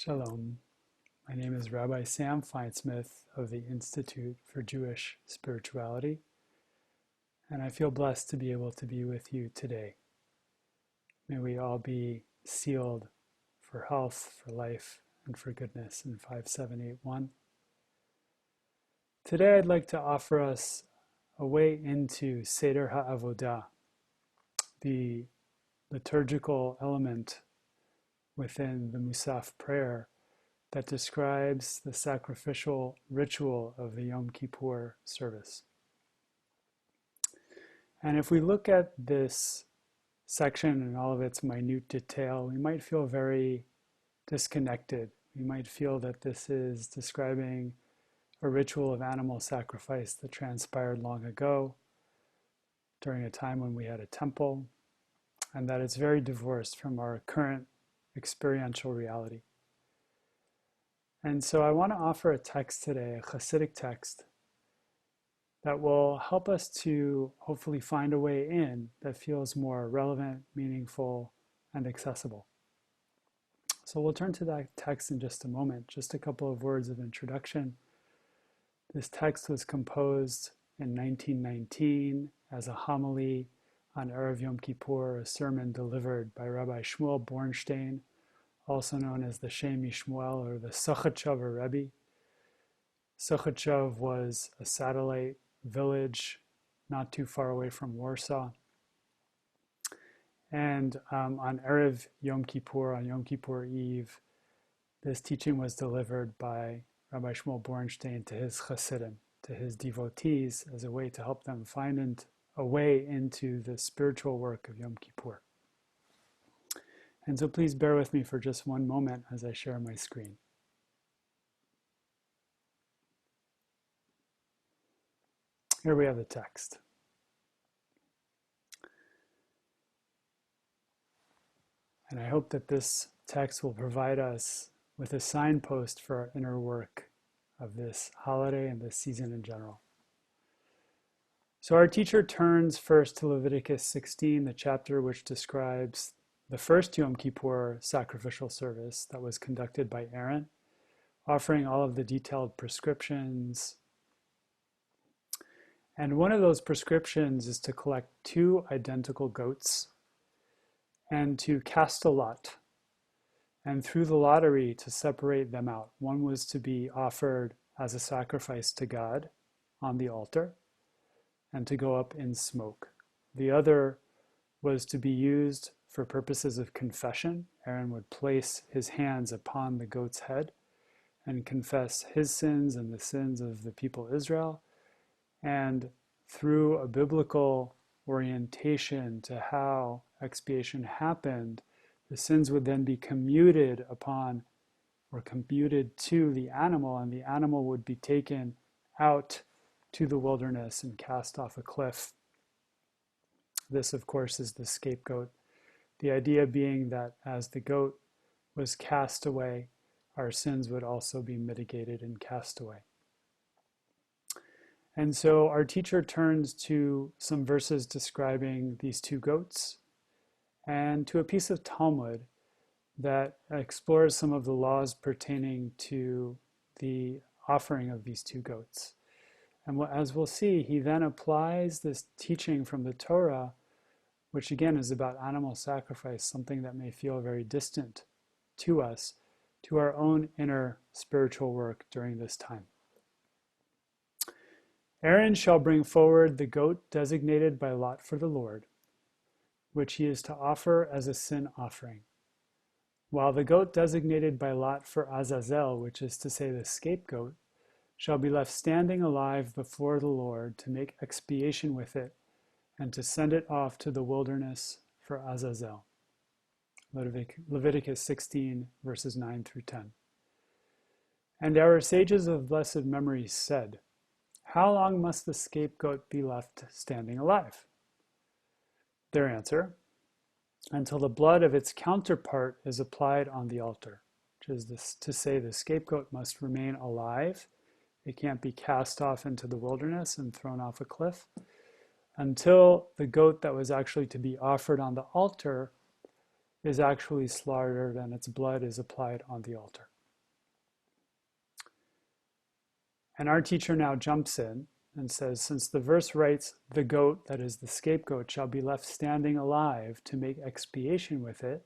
Shalom. My name is Rabbi Sam Feinsmith of the Institute for Jewish Spirituality, and I feel blessed to be able to be with you today. May we all be sealed for health, for life, and for goodness in 5781. Today I'd like to offer us a way into Seder Ha-Avodah, the liturgical element within the Musaf prayer that describes the sacrificial ritual of the Yom Kippur service. And if we look at this section in all of its minute detail, we might feel very disconnected. We might feel that this is describing a ritual of animal sacrifice that transpired long ago during a time when we had a temple, and that it's very divorced from our current experiential reality. And so I want to offer a text today, a Hasidic text, that will help us to hopefully find a way in that feels more relevant, meaningful, and accessible. So we'll turn to that text in just a moment. Just a couple of words of introduction. This text was composed in 1919 as a homily on Erev Yom Kippur, a sermon delivered by Rabbi Shmuel Bornstein, also known as the Shem Yishmuel or the Sochachover Rebbe. Sochachov was a satellite village not too far away from Warsaw. And on Erev Yom Kippur, on Yom Kippur Eve, this teaching was delivered by Rabbi Shmuel Bornstein to his Hasidim, to his devotees, as a way to help them find a way into the spiritual work of Yom Kippur. And so please bear with me for just one moment as I share my screen. Here we have the text. And I hope that this text will provide us with a signpost for our inner work of this holiday and this season in general. So our teacher turns first to Leviticus 16, the chapter which describes the first Yom Kippur sacrificial service that was conducted by Aaron, offering all of the detailed prescriptions. And one of those prescriptions is to collect 2 identical goats and to cast a lot, and through the lottery to separate them out. One was to be offered as a sacrifice to God on the altar and to go up in smoke. The other was to be used for purposes of confession. Aaron would place his hands upon the goat's head and confess his sins and the sins of the people Israel. And through a biblical orientation to how expiation happened, the sins would then be commuted upon or commuted to the animal, and the animal would be taken out to the wilderness and cast off a cliff. This, of course, is the scapegoat. The idea being that as the goat was cast away, our sins would also be mitigated and cast away. And so our teacher turns to some verses describing these 2 goats and to a piece of Talmud that explores some of the laws pertaining to the offering of these 2 goats. And as we'll see, he then applies this teaching from the Torah, which again is about animal sacrifice, something that may feel very distant to us, to our own inner spiritual work during this time. Aaron shall bring forward the goat designated by lot for the Lord, which he is to offer as a sin offering, while the goat designated by lot for Azazel, which is to say the scapegoat, shall be left standing alive before the Lord to make expiation with it and to send it off to the wilderness for Azazel. Leviticus 16, verses 9 through 10. And our sages of blessed memory said, "How long must the scapegoat be left standing alive?" Their answer, "Until the blood of its counterpart is applied on the altar," which is to say the scapegoat must remain alive. It can't be cast off into the wilderness and thrown off a cliff until the goat that was actually to be offered on the altar is actually slaughtered and its blood is applied on the altar. And our teacher now jumps in and says, since the verse writes, the goat, that is the scapegoat, shall be left standing alive to make expiation with it.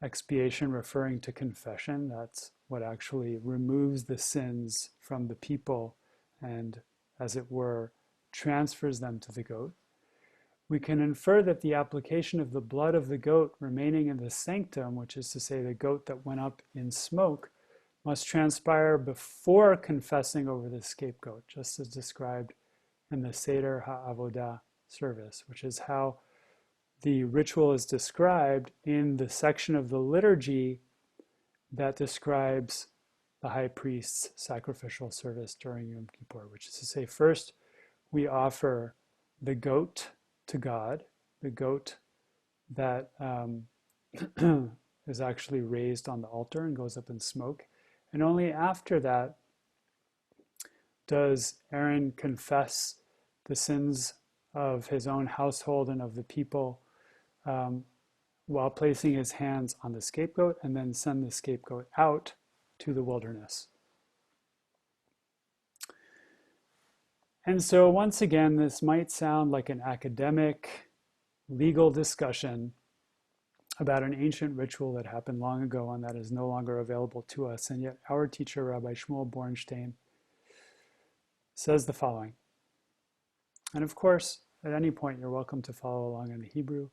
Expiation referring to confession, that's what actually removes the sins from the people and, as it were, transfers them to the goat. We can infer that the application of the blood of the goat remaining in the sanctum, which is to say the goat that went up in smoke, must transpire before confessing over the scapegoat, just as described in the Seder Ha-Avodah service, which is how the ritual is described in the section of the liturgy that describes the high priest's sacrificial service during Yom Kippur, which is to say, first we offer the goat to God, the goat that is actually raised on the altar and goes up in smoke. And only after that does Aaron confess the sins of his own household and of the people while placing his hands on the scapegoat, and then send the scapegoat out to the wilderness. And so once again, this might sound like an academic, legal discussion about an ancient ritual that happened long ago and that is no longer available to us. And yet our teacher, Rabbi Shmuel Bornstein, says the following. And of course, at any point, you're welcome to follow along in the Hebrew.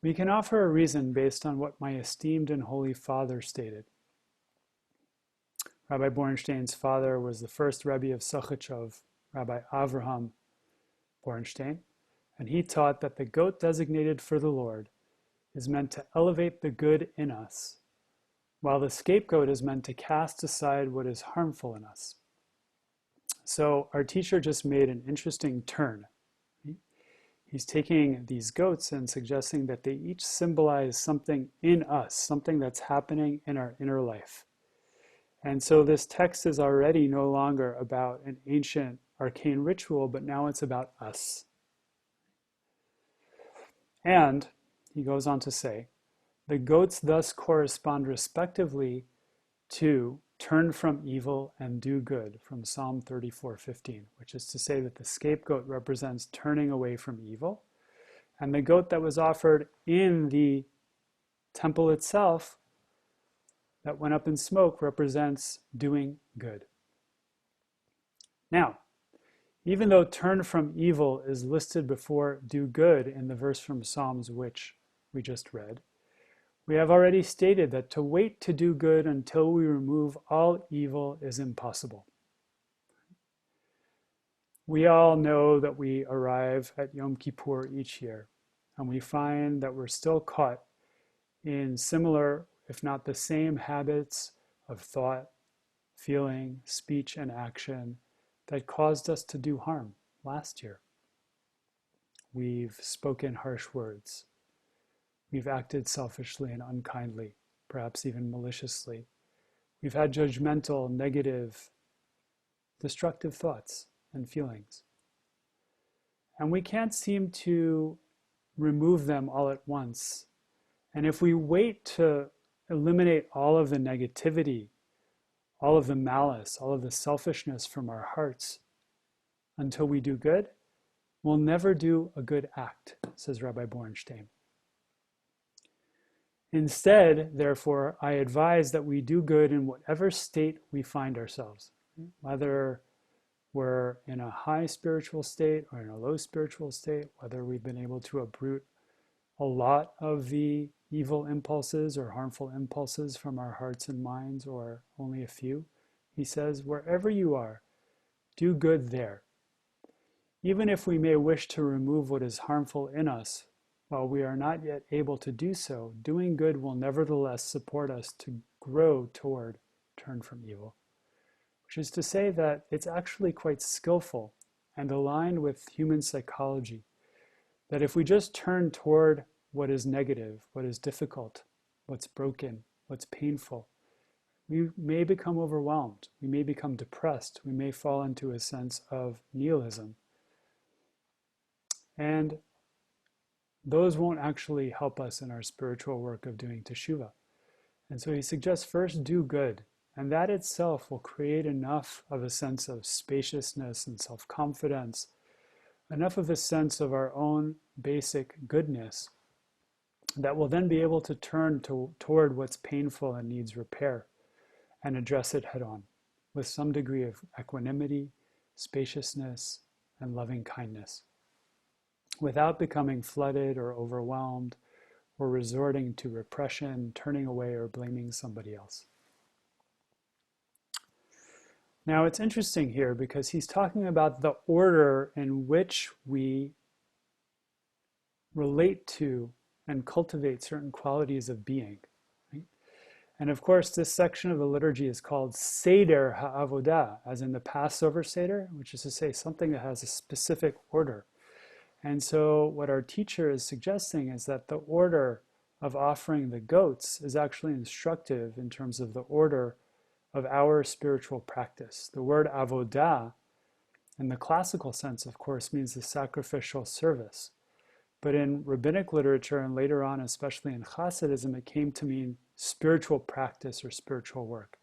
We can offer a reason based on what my esteemed and holy father stated. Rabbi Bornstein's father was the first Rebbe of Sochachov, Rabbi Avraham Bornstein, and he taught that the goat designated for the Lord is meant to elevate the good in us, while the scapegoat is meant to cast aside what is harmful in us. So our teacher just made an interesting turn. He's taking these goats and suggesting that they each symbolize something in us, something that's happening in our inner life. And so this text is already no longer about an ancient arcane ritual, but now it's about us. And he goes on to say, the goats thus correspond respectively to turn from evil and do good, from Psalm 34:15, which is to say that the scapegoat represents turning away from evil, and the goat that was offered in the temple itself that went up in smoke represents doing good. Now, even though turn from evil is listed before do good in the verse from Psalms which we just read, we have already stated that to wait to do good until we remove all evil is impossible. We all know that we arrive at Yom Kippur each year, and we find that we're still caught in similar, if not the same, habits of thought, feeling, speech, and action that caused us to do harm last year. We've spoken harsh words. We've acted selfishly and unkindly, perhaps even maliciously. We've had judgmental, negative, destructive thoughts and feelings. And we can't seem to remove them all at once. And if we wait to eliminate all of the negativity, all of the malice, all of the selfishness from our hearts until we do good, we'll never do a good act, says Rabbi Bornstein. Instead, therefore, I advise that we do good in whatever state we find ourselves, whether we're in a high spiritual state or in a low spiritual state, whether we've been able to uproot a lot of the evil impulses or harmful impulses from our hearts and minds, or only a few. He says, wherever you are, do good there. Even if we may wish to remove what is harmful in us, while we are not yet able to do so, doing good will nevertheless support us to grow toward turn from evil. Which is to say that it's actually quite skillful and aligned with human psychology, that if we just turn toward what is negative, what is difficult, what's broken, what's painful, we may become overwhelmed, we may become depressed, we may fall into a sense of nihilism. And those won't actually help us in our spiritual work of doing teshuvah. And so he suggests first do good, and that itself will create enough of a sense of spaciousness and self-confidence, enough of a sense of our own basic goodness that will then be able to turn toward what's painful and needs repair and address it head on with some degree of equanimity, spaciousness, and loving kindness, without becoming flooded or overwhelmed or resorting to repression, turning away, or blaming somebody else. Now, it's interesting here because he's talking about the order in which we relate to and cultivate certain qualities of being. Right? And of course, this section of the liturgy is called Seder Ha-Avodah, as in the Passover Seder, which is to say something that has a specific order. And so what our teacher is suggesting is that the order of offering the goats is actually instructive in terms of the order of our spiritual practice. The word avodah, in the classical sense, of course, means the sacrificial service. But in rabbinic literature, and later on, especially in Hasidism, it came to mean spiritual practice or spiritual work.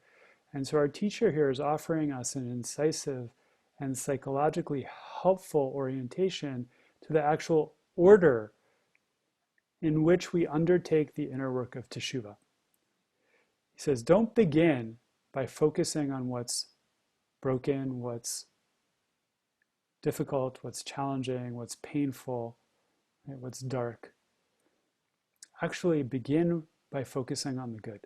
And so our teacher here is offering us an incisive and psychologically helpful orientation to the actual order in which we undertake the inner work of teshuvah. He says, don't begin by focusing on what's broken, what's difficult, what's challenging, what's painful, right, what's dark. Actually begin by focusing on the good.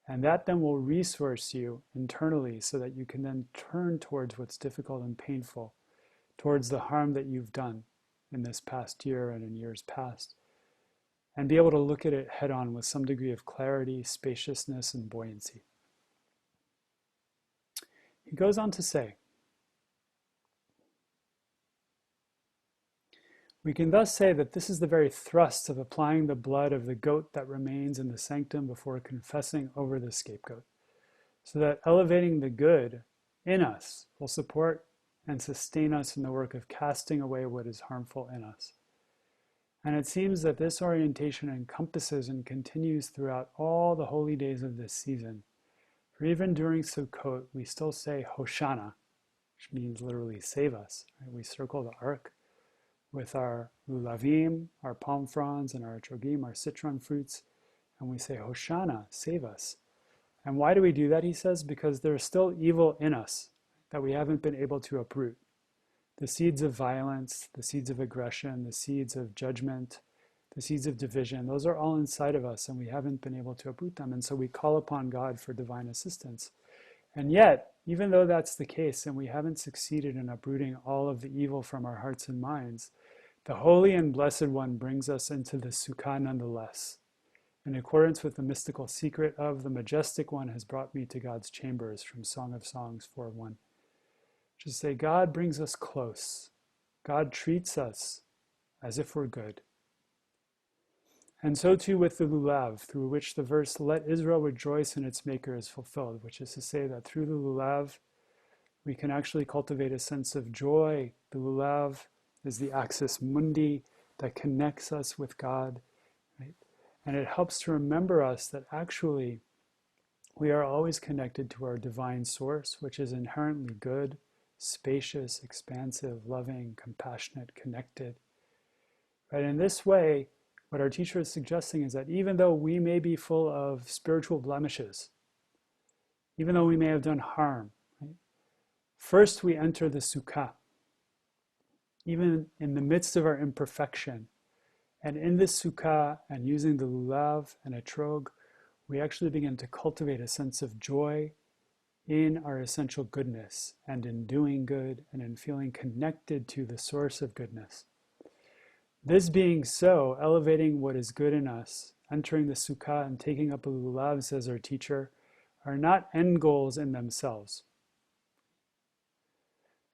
And that then will resource you internally so that you can then turn towards what's difficult and painful, towards the harm that you've done in this past year and in years past, and be able to look at it head on with some degree of clarity, spaciousness, and buoyancy. He goes on to say, we can thus say that this is the very thrust of applying the blood of the goat that remains in the sanctum before confessing over the scapegoat, so that elevating the good in us will support and sustain us in the work of casting away what is harmful in us. And it seems that this orientation encompasses and continues throughout all the holy days of this season. For even during Sukkot, we still say Hoshana, which means literally save us. Right? We circle the ark with our lulavim, our palm fronds, and our etrogim, our citron fruits, and we say Hoshana, save us. And why do we do that, he says? Because there's still evil in us that we haven't been able to uproot. The seeds of violence, the seeds of aggression, the seeds of judgment, the seeds of division, those are all inside of us and we haven't been able to uproot them. And so we call upon God for divine assistance. And yet, even though that's the case and we haven't succeeded in uprooting all of the evil from our hearts and minds, the Holy and Blessed One brings us into the Sukkah nonetheless. In accordance with the mystical secret of the Majestic One has brought me to God's chambers, from Song of Songs 4:1. Just say, God brings us close. God treats us as if we're good. And so too with the lulav, through which the verse, let Israel rejoice in its maker, is fulfilled, which is to say that through the lulav, we can actually cultivate a sense of joy. The lulav is the axis mundi that connects us with God, right? And it helps to remember us that actually we are always connected to our divine source, which is inherently good, spacious, expansive, loving, compassionate, connected. Right? In this way, what our teacher is suggesting is that even though we may be full of spiritual blemishes, even though we may have done harm, right? First we enter the Sukkah, even in the midst of our imperfection. And in this Sukkah, and using the lulav and etrog, we actually begin to cultivate a sense of joy in our essential goodness, and in doing good, and in feeling connected to the source of goodness. This being so, elevating what is good in us, entering the Sukkah and taking up the lulav, says our teacher, are not end goals in themselves,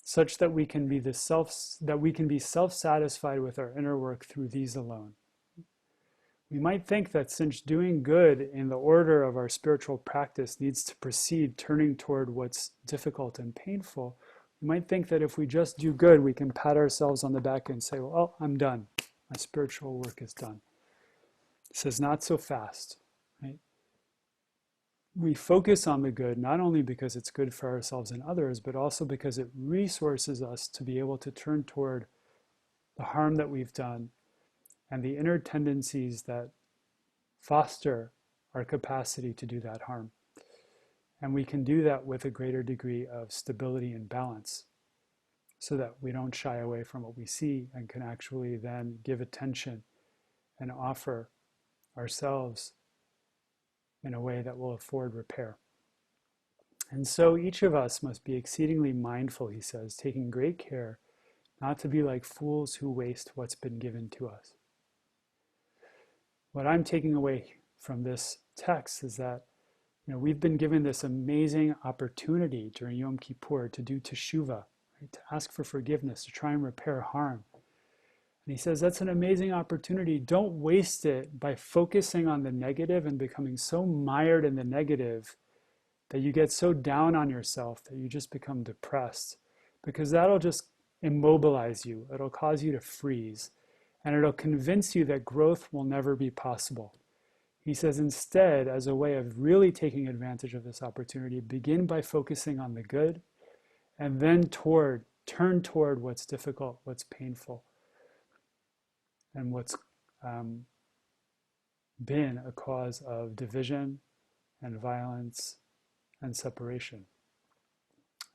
such that we can be self-satisfied with our inner work through these alone. We might think that since doing good in the order of our spiritual practice needs to precede turning toward what's difficult and painful, we might think that if we just do good, we can pat ourselves on the back and say, well, I'm done. my spiritual work is done. It says, not so fast, right? We focus on the good, not only because it's good for ourselves and others, but also because it resources us to be able to turn toward the harm that we've done and the inner tendencies that foster our capacity to do that harm. And we can do that with a greater degree of stability and balance so that we don't shy away from what we see and can actually then give attention and offer ourselves in a way that will afford repair. And so each of us must be exceedingly mindful, he says, taking great care not to be like fools who waste what's been given to us. What I'm taking away from this text is that we've been given this amazing opportunity during Yom Kippur to do teshuvah, right? To ask for forgiveness, to try and repair harm. And he says that's an amazing opportunity. Don't waste it by focusing on the negative and becoming so mired in the negative that you get so down on yourself that you just become depressed, because that'll just immobilize you. It'll cause you to freeze, and it'll convince you that growth will never be possible. He says instead, as a way of really taking advantage of this opportunity, begin by focusing on the good, and then turn toward what's difficult, what's painful, and what's been a cause of division and violence and separation.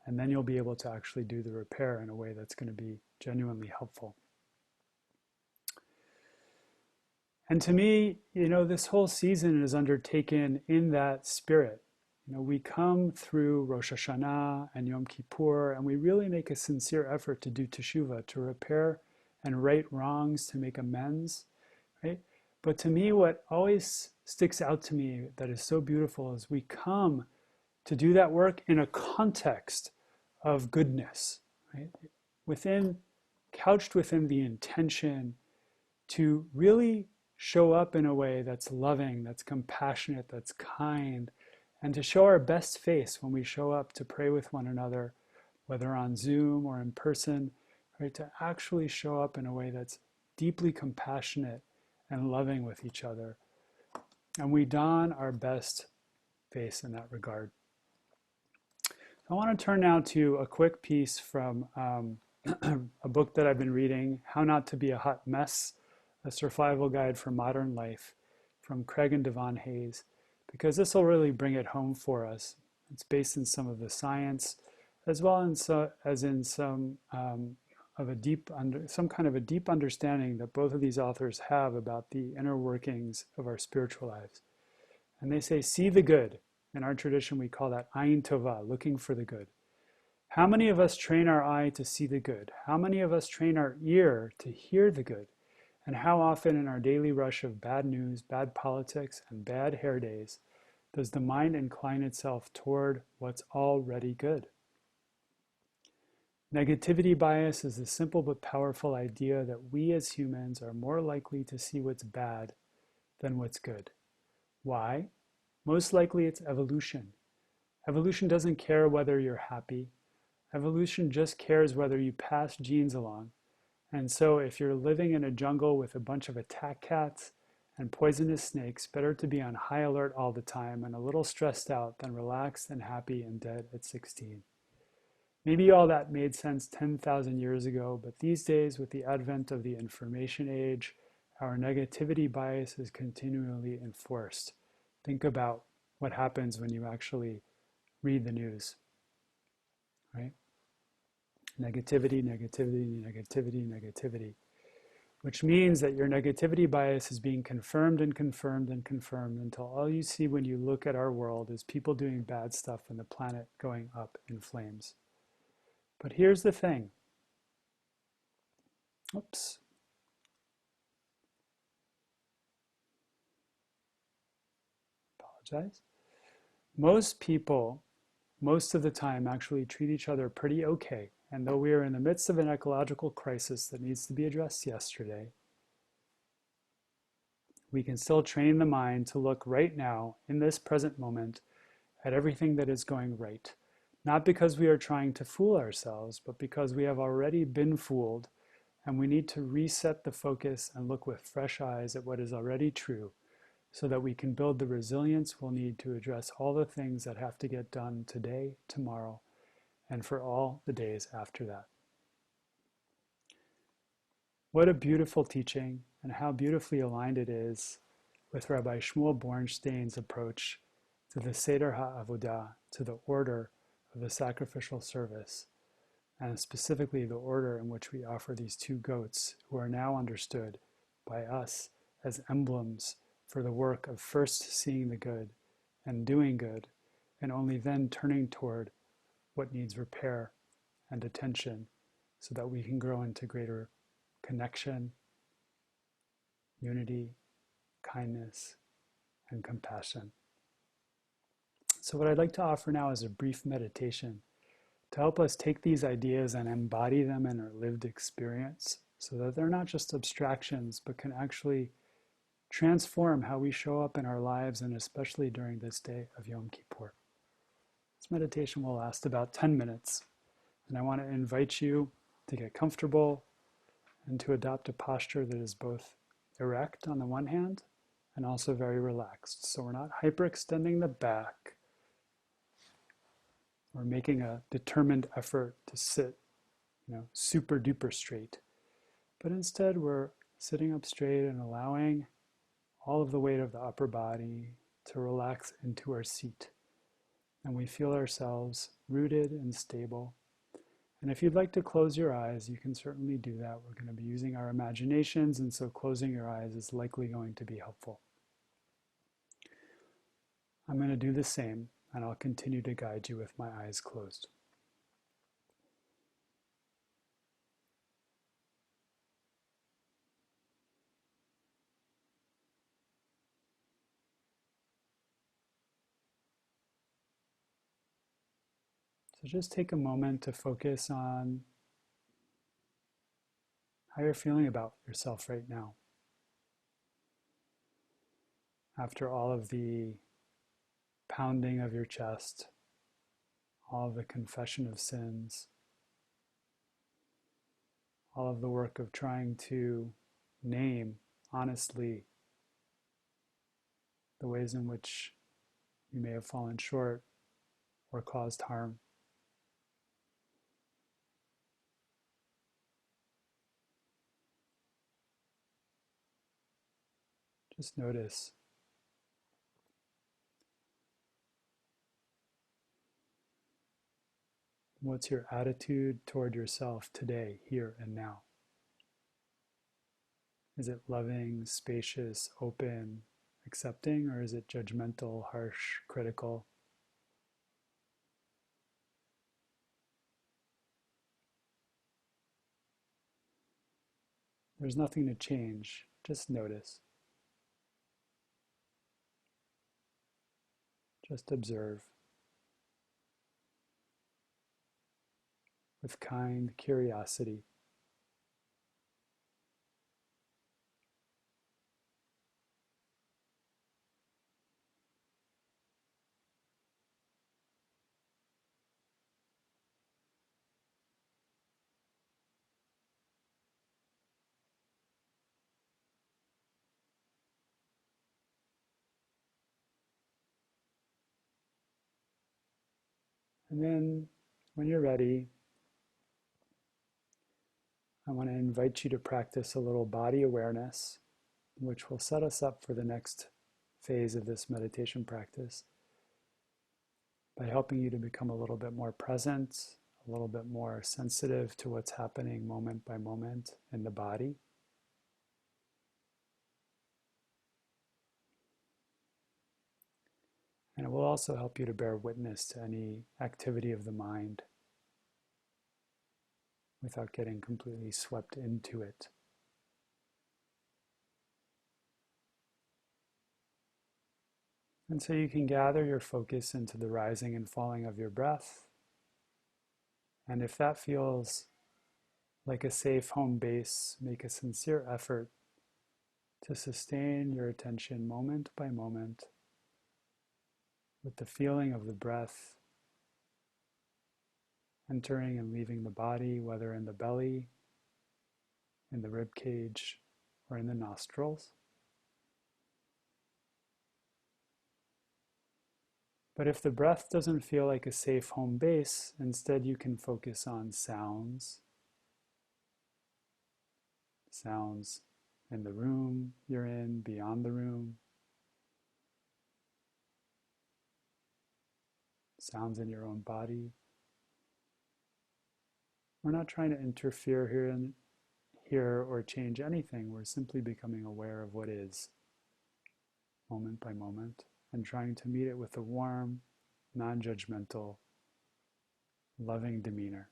And then you'll be able to actually do the repair in a way that's going to be genuinely helpful. And to me, this whole season is undertaken in that spirit. We come through Rosh Hashanah and Yom Kippur, and we really make a sincere effort to do teshuvah, to repair and right wrongs, to make amends, right? But to me, what always sticks out to me that is so beautiful is we come to do that work in a context of goodness, right? Couched within the intention to really show up in a way that's loving, that's compassionate, that's kind, and to show our best face when we show up to pray with one another, whether on Zoom or in person, right? To actually show up in a way that's deeply compassionate and loving with each other. And we don our best face in that regard. I want to turn now to a quick piece from a book that I've been reading, How Not to Be a Hot Mess, a Survival Guide for Modern Life, from Craig and Devon Hayes, because this will really bring it home for us. It's based in some of the science, as well as in some kind of a deep understanding that both of these authors have about the inner workings of our spiritual lives. And they say, see the good. In our tradition, we call that ayin tova, looking for the good. How many of us train our eye to see the good? How many of us train our ear to hear the good? And how often in our daily rush of bad news, bad politics, and bad hair days does the mind incline itself toward what's already good? Negativity bias is the simple but powerful idea that we as humans are more likely to see what's bad than what's good. Why? Most likely it's evolution. Evolution doesn't care whether you're happy. Evolution just cares whether you pass genes along. And so if you're living in a jungle with a bunch of attack cats and poisonous snakes, better to be on high alert all the time and a little stressed out than relaxed and happy and dead at 16. Maybe all that made sense 10,000 years ago, but these days with the advent of the information age, our negativity bias is continually enforced. Think about what happens when you actually read the news, right? Negativity, negativity, negativity, negativity, which means that your negativity bias is being confirmed and confirmed and confirmed until all you see when you look at our world is people doing bad stuff and the planet going up in flames. But here's the thing. Oops. Apologize. Most people, most of the time, actually treat each other pretty okay. And though we are in the midst of an ecological crisis that needs to be addressed yesterday, we can still train the mind to look right now, in this present moment, at everything that is going right. Not because we are trying to fool ourselves, but because we have already been fooled And we need to reset the focus and look with fresh eyes at what is already true so that we can build the resilience we'll need to address all the things that have to get done today, tomorrow, and for all the days after that. What a beautiful teaching, and how beautifully aligned it is with Rabbi Shmuel Bornstein's approach to the Seder Ha-Avodah, to the order of the sacrificial service, and specifically the order in which we offer these two goats, who are now understood by us as emblems for the work of first seeing the good and doing good, and only then turning toward what needs repair and attention so that we can grow into greater connection, unity, kindness, and compassion. So what I'd like to offer now is a brief meditation to help us take these ideas and embody them in our lived experience so that they're not just abstractions, but can actually transform how we show up in our lives, and especially during this day of Yom Kippur. This meditation will last about 10 minutes, and I want to invite you to get comfortable and to adopt a posture that is both erect on the one hand and also very relaxed. So we're not hyperextending the back or making a determined effort to sit, super duper straight. But instead we're sitting up straight and allowing all of the weight of the upper body to relax into our seat. And we feel ourselves rooted and stable. And if you'd like to close your eyes, you can certainly do that. We're going to be using our imaginations, and so closing your eyes is likely going to be helpful. I'm going to do the same, and I'll continue to guide you with my eyes closed. So just take a moment to focus on how you're feeling about yourself right now. After all of the pounding of your chest, all of the confession of sins, all of the work of trying to name honestly the ways in which you may have fallen short or caused harm. Just notice what's your attitude toward yourself today, here and now. Is it loving, spacious, open, accepting, or is it judgmental, harsh, critical? There's nothing to change, just notice. Just observe with kind curiosity. And then when you're ready, I want to invite you to practice a little body awareness, which will set us up for the next phase of this meditation practice by helping you to become a little bit more present, a little bit more sensitive to what's happening moment by moment in the body. And it will also help you to bear witness to any activity of the mind without getting completely swept into it. And so you can gather your focus into the rising and falling of your breath. And if that feels like a safe home base, make a sincere effort to sustain your attention moment by moment with the feeling of the breath entering and leaving the body, whether in the belly in the rib cage, or in the nostrils. But if the breath doesn't feel like a safe home base, instead you can focus on sounds. Sounds in the room you're in, beyond the room. Sounds in your own body. We're not trying to interfere here or change anything. We're simply becoming aware of what is, moment by moment, and trying to meet it with a warm, non-judgmental, loving demeanor.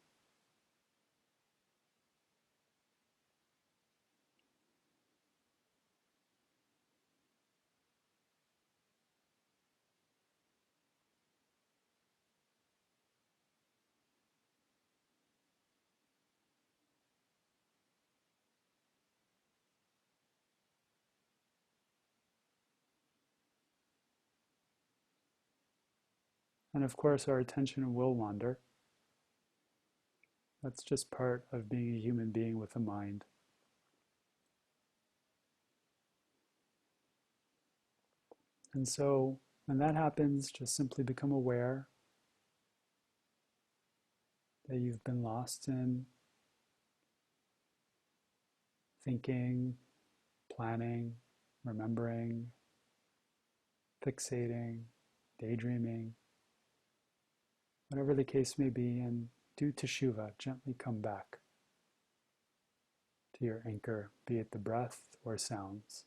And of course, our attention will wander. That's just part of being a human being with a mind. And so when that happens, just simply become aware that you've been lost in thinking, planning, remembering, fixating, daydreaming, whatever the case may be, and do teshuvah, gently come back to your anchor, be it the breath or sounds.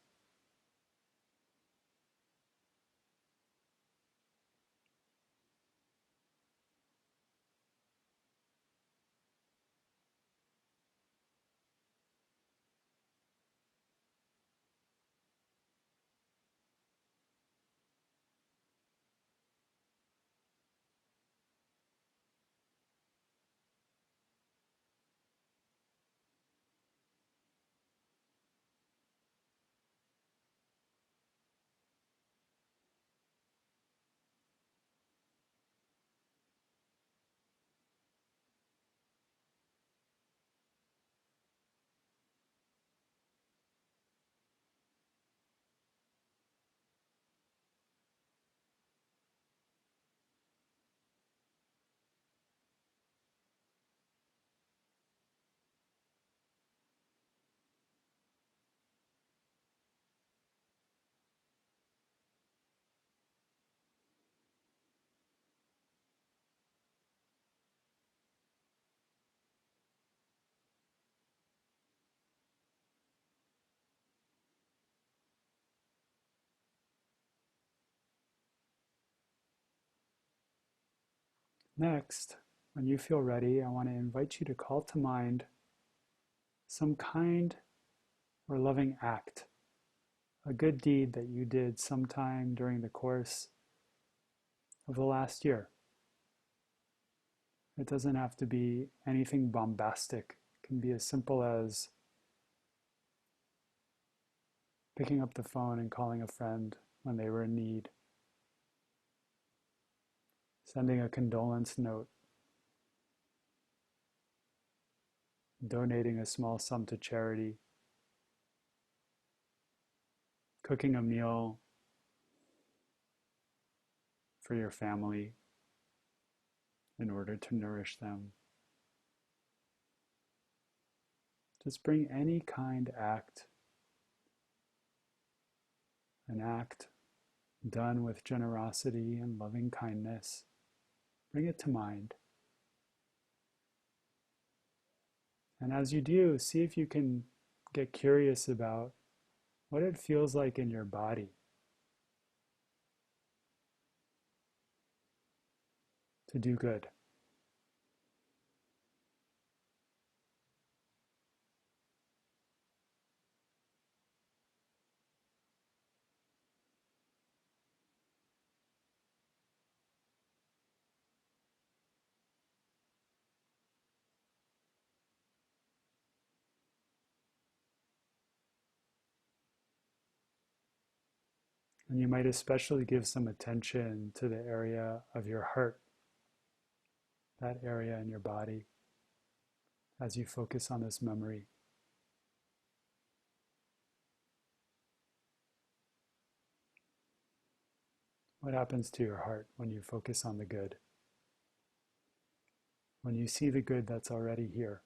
Next, when you feel ready, I want to invite you to call to mind some kind or loving act, a good deed that you did sometime during the course of the last year. It doesn't have to be anything bombastic. It can be as simple as picking up the phone and calling a friend when they were in need, sending a condolence note, donating a small sum to charity, cooking a meal for your family in order to nourish them. Just bring any kind act, an act done with generosity and loving kindness. Bring it to mind. And as you do, see if you can get curious about what it feels like in your body to do good. And you might especially give some attention to the area of your heart, that area in your body, as you focus on this memory. What happens to your heart when you focus on the good? When you see the good that's already here,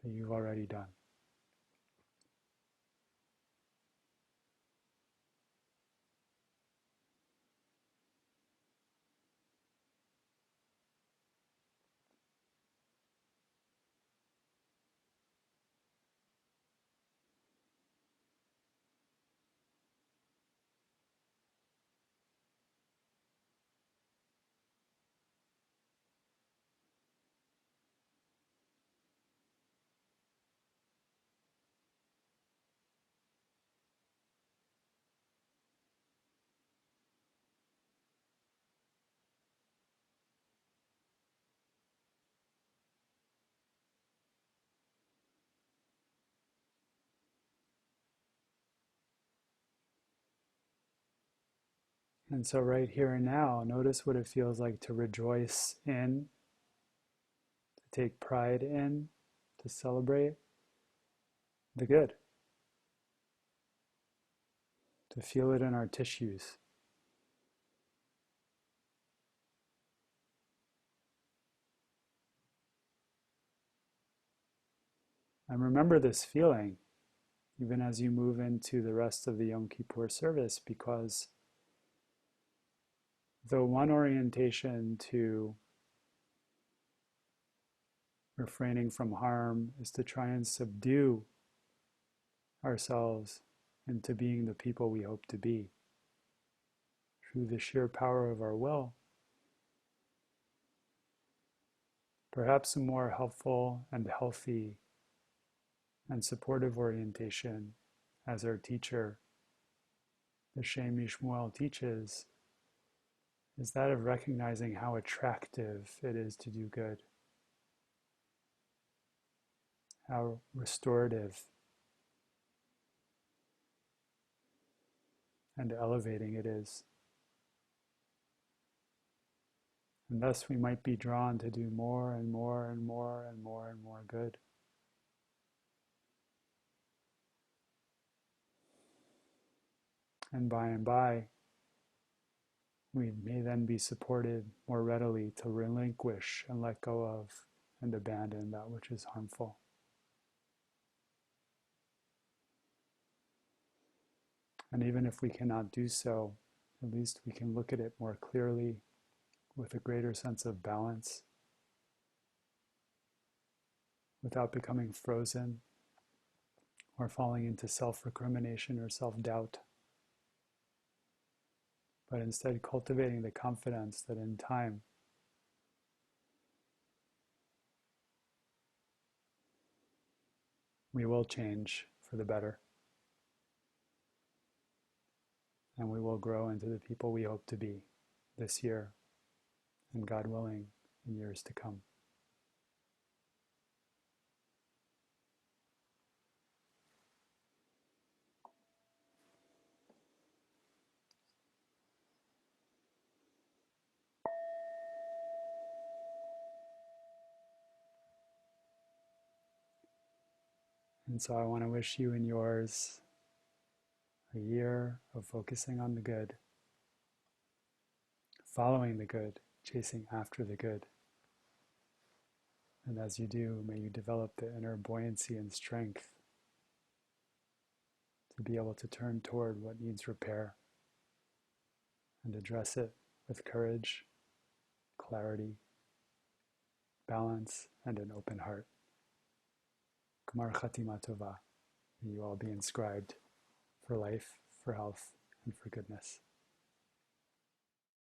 that you've already done. And so right here and now, notice what it feels like to rejoice in, to take pride in, to celebrate the good, to feel it in our tissues. And remember this feeling even as you move into the rest of the Yom Kippur service, because the one orientation to refraining from harm is to try and subdue ourselves into being the people we hope to be through the sheer power of our will. Perhaps a more helpful and healthy and supportive orientation, as our teacher, the Shem Yishmuel, teaches, is that of recognizing how attractive it is to do good, how restorative and elevating it is. And thus we might be drawn to do more and more and more and more and more good. And by, we may then be supported more readily to relinquish and let go of and abandon that which is harmful. And even if we cannot do so, at least we can look at it more clearly with a greater sense of balance, without becoming frozen or falling into self-recrimination or self-doubt, but instead cultivating the confidence that in time we will change for the better, and we will grow into the people we hope to be this year, and God willing, in years to come. And so I want to wish you and yours a year of focusing on the good, following the good, chasing after the good. And as you do, may you develop the inner buoyancy and strength to be able to turn toward what needs repair and address it with courage, clarity, balance, and an open heart. Gmar Chatima Tova. May you all be inscribed for life, for health, and for goodness.